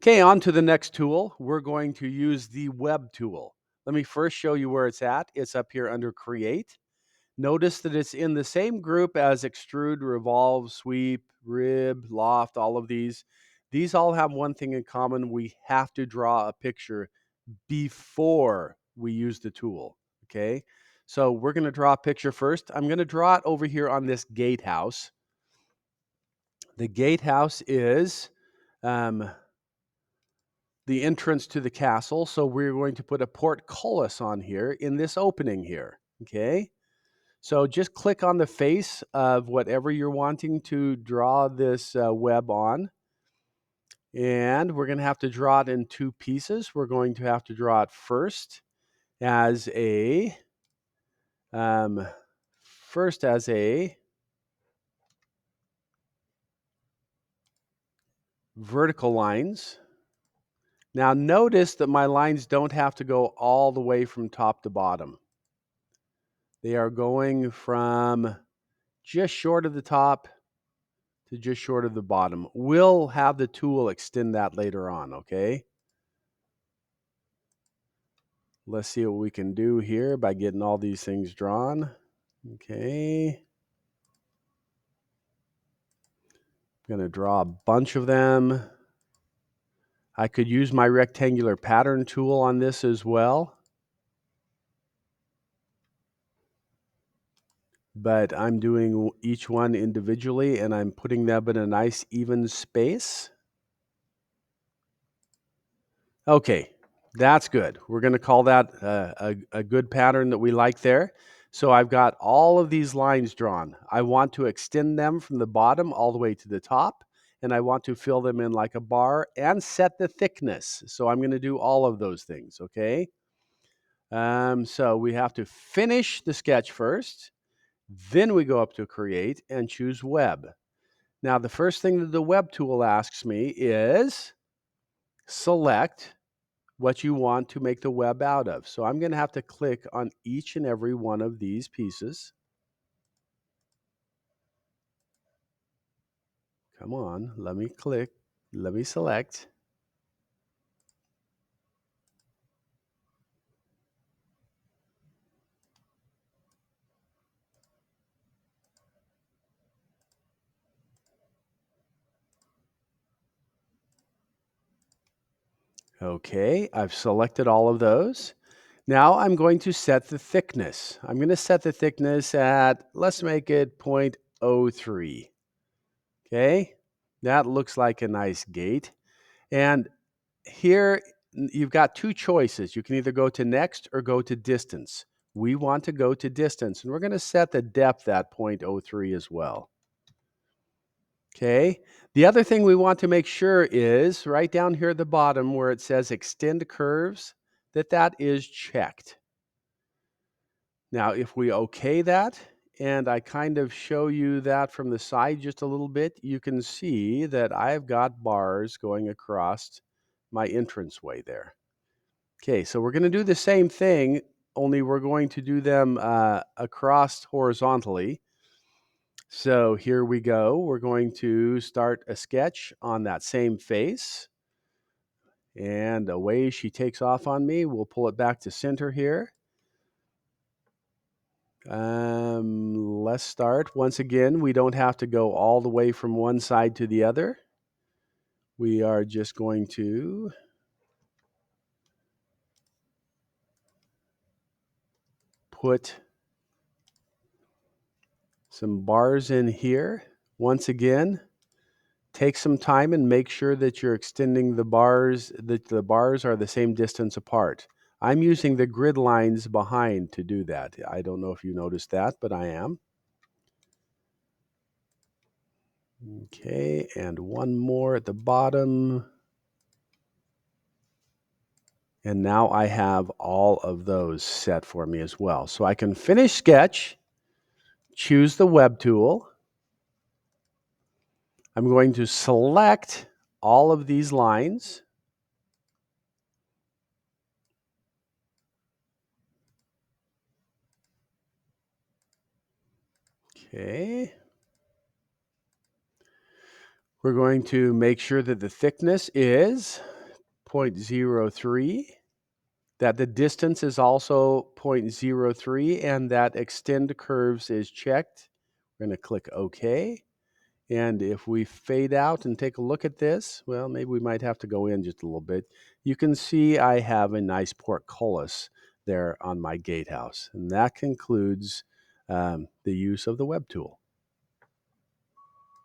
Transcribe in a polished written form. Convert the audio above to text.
Okay, on to the next tool. We're going to use the web tool. Let me first show you where it's at. It's up here under Create. Notice that it's in the same group as Extrude, Revolve, Sweep, Rib, Loft, all of these. These all have one thing in common. We have to draw a picture before we use the tool, okay? So we're going to draw a picture first. I'm going to draw it over here on this gatehouse. The gatehouse is the entrance to the castle. So we're going to put a portcullis on here in this opening here, okay? So just click on the face of whatever you're wanting to draw this web on. And we're going to have to draw it in two pieces. We're going to have to draw it first as a vertical lines. Now notice that my lines don't have to go all the way from top to bottom. They are going from just short of the top to just short of the bottom. We'll have the tool extend that later on, okay? Let's see what we can do here by getting all these things drawn. Okay. I'm going to draw a bunch of them. I could use my rectangular pattern tool on this as well. But I'm doing each one individually and I'm putting them in a nice even space. Okay, that's good. We're going to call that a good pattern that we like there. So I've got all of these lines drawn. I want to extend them from the bottom all the way to the top, and I want to fill them in like a bar and set the thickness. So I'm going to do all of those things, okay? So we have to finish the sketch first. Then we go up to Create and choose Web. Now, the first thing that the Web tool asks me is select what you want to make the web out of. So I'm going to have to click on each and every one of these pieces. Come on, let me click, let me select. Okay, I've selected all of those. Now I'm going to set the thickness. I'm going to set the thickness at, let's make it 0.03. Okay, that looks like a nice gate. And here you've got two choices. You can either go to next or go to distance. We want to go to distance, and we're going to set the depth at 0.03 as well. Okay. The other thing we want to make sure is right down here at the bottom where it says extend curves, that is checked. Now, if we okay that, and I kind of show you that from the side just a little bit, you can see that I've got bars going across my entranceway there. Okay, so we're going to do the same thing, only we're going to do them across horizontally. So here we go. We're going to start a sketch on that same face. And away she takes off on me. We'll pull it back to center here. Let's start. Once again, we don't have to go all the way from one side to the other. We are just going to put some bars in here. Once again, take some time and make sure that you're extending the bars, that the bars are the same distance apart. I'm using the grid lines behind to do that. I don't know if you noticed that, but I am. Okay, and one more at the bottom. And now I have all of those set for me as well. So I can finish sketch, choose the web tool. I'm going to select all of these lines. Okay. We're going to make sure that the thickness is 0.03, that the distance is also 0.03, and that extend curves is checked. We're going to click OK. And if we fade out and take a look at this, well, maybe we might have to go in just a little bit. You can see I have a nice portcullis there on my gatehouse. And that concludes the use of the web tool.